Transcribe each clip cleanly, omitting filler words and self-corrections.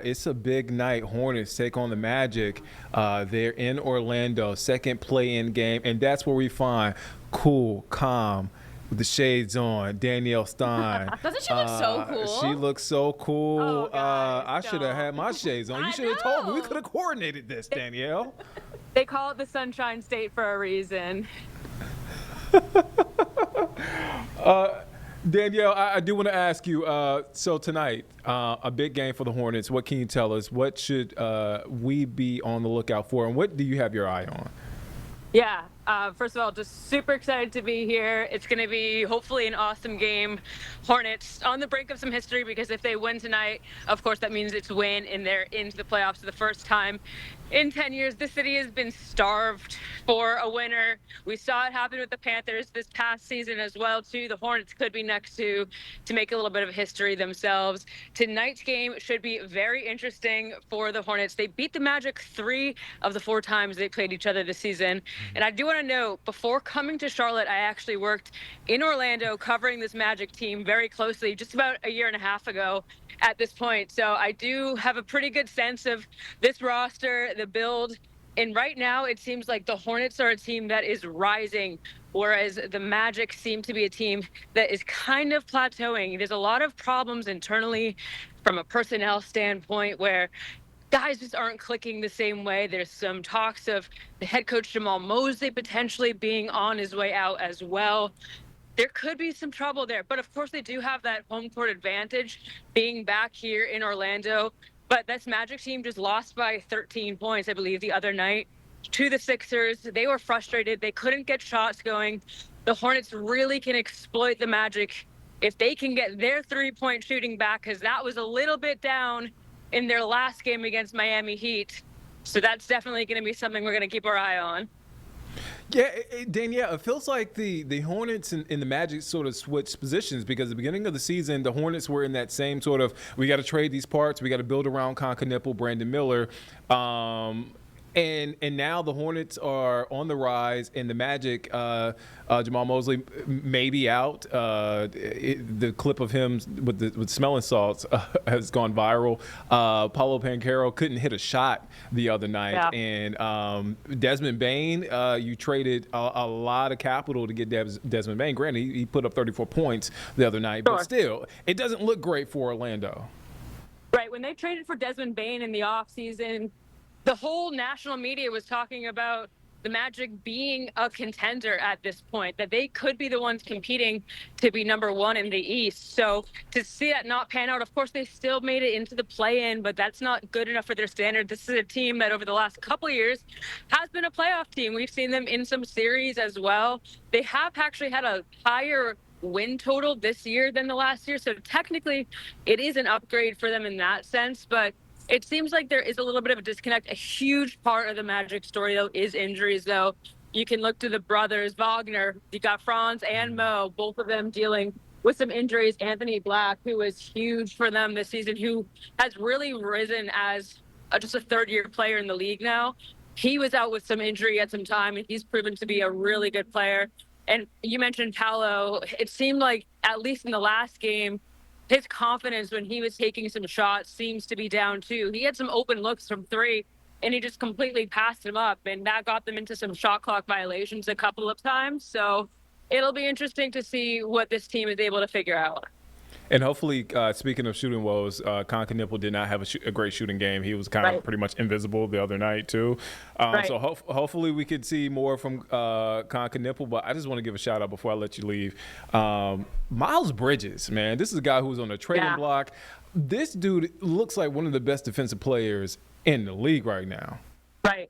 It's a big night. Hornets take on the Magic. They're in Orlando, second play-in game, and that's where we find cool, calm, with the shades on, Danielle Stein. Doesn't she look so She cool? looks so Oh, cool. guys, I should have don't. had my shades on. You I should have told me. We know. could have coordinated this, Danielle. They call it the Sunshine State for a reason. Uh, Danielle, I do want to ask you. So tonight, a big game for the Hornets. What can you tell us? What should we be on the lookout for, and what do you have your eye on? Yeah. First of all, just super excited to be here. It's going to be hopefully an awesome game. Hornets on the brink of some history because if they win tonight, of course, that means it's win and they're into the playoffs for the first time in 10 years. The city has been starved for a winner. We saw it happen with the Panthers this past season as well, too. The Hornets could be next to make a little bit of history themselves. Tonight's game should be very interesting for the Hornets. They beat the Magic 3 of the 4 times they played each other this season. And I do want to note, before coming to Charlotte, I actually worked in Orlando covering this Magic team very closely just about a year and a half ago at this point. So I do have a pretty good sense of this roster, the build. And right now, it seems like the Hornets are a team that is rising, whereas the Magic seem to be a team that is kind of plateauing. There's a lot of problems internally from a personnel standpoint where guys just aren't clicking the same way. There's some talks of the head coach Jamal Mosley potentially being on his way out as well. There could be some trouble there, but of course they do have that home court advantage being back here in Orlando. But this Magic team just lost by 13 points, I believe, the other night to the Sixers. They were frustrated. They couldn't get shots going. The Hornets really can exploit the Magic if they can get their three-point shooting back, because that was a little bit down in their last game against Miami Heat. So that's definitely going to be something we're going to keep our eye on. Yeah, Danielle, it feels like the Hornets and the Magic sort of switched positions because at the beginning of the season, the Hornets were in that same sort of, we got to trade these parts, we got to build around Nipple, Brandon Miller. And now the Hornets are on the rise, and the Magic, Jamal Mosley may be out. The clip of him with smelling salts has gone viral. Paulo Banchero couldn't hit a shot the other night, Yeah. and Desmond Bain, you traded a lot of capital to get Desmond Bain. Granted, he put up 34 points the other night, Sure. but still, it doesn't look great for Orlando. Right. When they traded for Desmond Bain in the offseason, the whole national media was talking about the Magic being a contender at this point, that they could be the ones competing to be number one in the East. So to see that not pan out, of course, they still made it into the play-in, but that's not good enough for their standard. This is a team that over the last couple of years has been a playoff team. We've seen them in some series as well. They have actually had a higher win total this year than the last year. So technically, it is an upgrade for them in that sense, but it seems like there is a little bit of a disconnect. A huge part of the Magic story, though, is injuries, though. You can look to the brothers, Wagner. You got Franz and Mo, both of them dealing with some injuries. Anthony Black, who was huge for them this season, who has really risen as just a third-year player in the league now. He was out with some injury at some time, and he's proven to be a really good player. And you mentioned Paolo. It seemed like, at least in the last game, his confidence when he was taking some shots seems to be down too. He had some open looks from three, and he just completely passed him up, and that got them into some shot clock violations a couple of times. So it'll be interesting to see what this team is able to figure out. And hopefully, speaking of shooting woes, Nipple did not have a great shooting game. He was kind of Right. pretty much invisible the other night, too. Right. So hopefully we could see more from Nipple. But I just want to give a shout out before I let you leave. Miles Bridges, man, this is a guy who's on the trading Yeah. block. This dude looks like one of the best defensive players in the league right now. Right.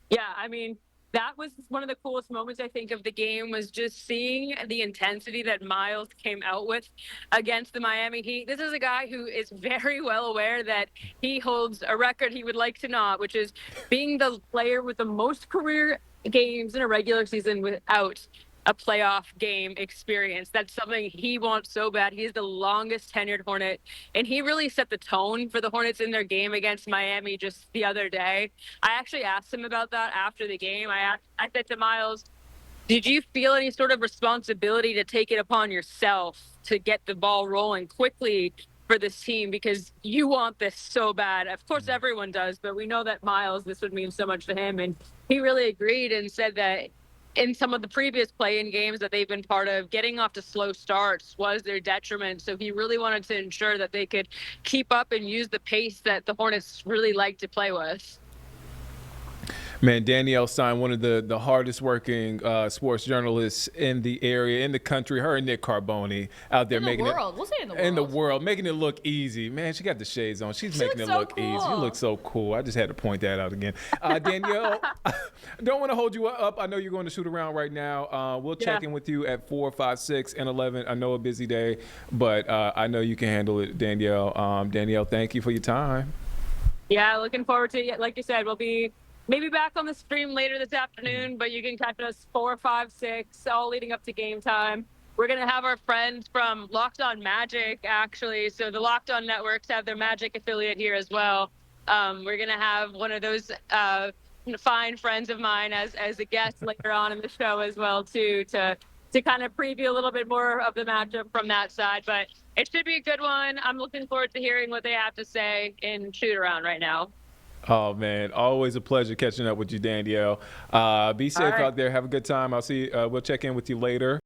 Yeah, I mean, that was one of the coolest moments, I think, of the game, was just seeing the intensity that Miles came out with against the Miami Heat. This is a guy who is very well aware that he holds a record he would like to not, which is being the player with the most career games in a regular season without a playoff game experience. That's something he wants so bad. He's the longest tenured Hornet, and he really set the tone for the Hornets in their game against Miami just the other day. I actually asked him about that after the game. I said to Miles, did you feel any sort of responsibility to take it upon yourself to get the ball rolling quickly for this team because you want this so bad. Of course, everyone does, but we know that Miles, this would mean so much to him. And he really agreed and said that in some of the previous play-in games that they've been part of, getting off to slow starts was their detriment. So he really wanted to ensure that they could keep up and use the pace that the Hornets really like to play with. Man, Danielle Stein, one of the hardest working sports journalists in the area, in the country. Her and Nick Carboni out there making world. We'll say in the world, making it look easy. Man, she got the shades on. She's making it look easy. You look so cool. I just had to point that out again. Danielle, don't want to hold you up. I know you're going to shoot around right now. We'll check in with you at 4, 5, 6, and 11. I know a busy day, but I know you can handle it, Danielle. Danielle, thank you for your time. Yeah, looking forward to it. Like you said, we'll be maybe back on the stream later this afternoon, but you can catch us 4, 5, 6, all leading up to game time. We're going to have our friends from Locked On Magic, actually. So the Locked On networks have their Magic affiliate here as well. We're going to have one of those fine friends of mine as a guest later on in the show as well, too, to kind of preview a little bit more of the matchup from that side. But it should be a good one. I'm looking forward to hearing what they have to say in shoot around right now. Oh, man. Always a pleasure catching up with you, Danielle. Be safe out there. Have a good time. We'll check in with you later.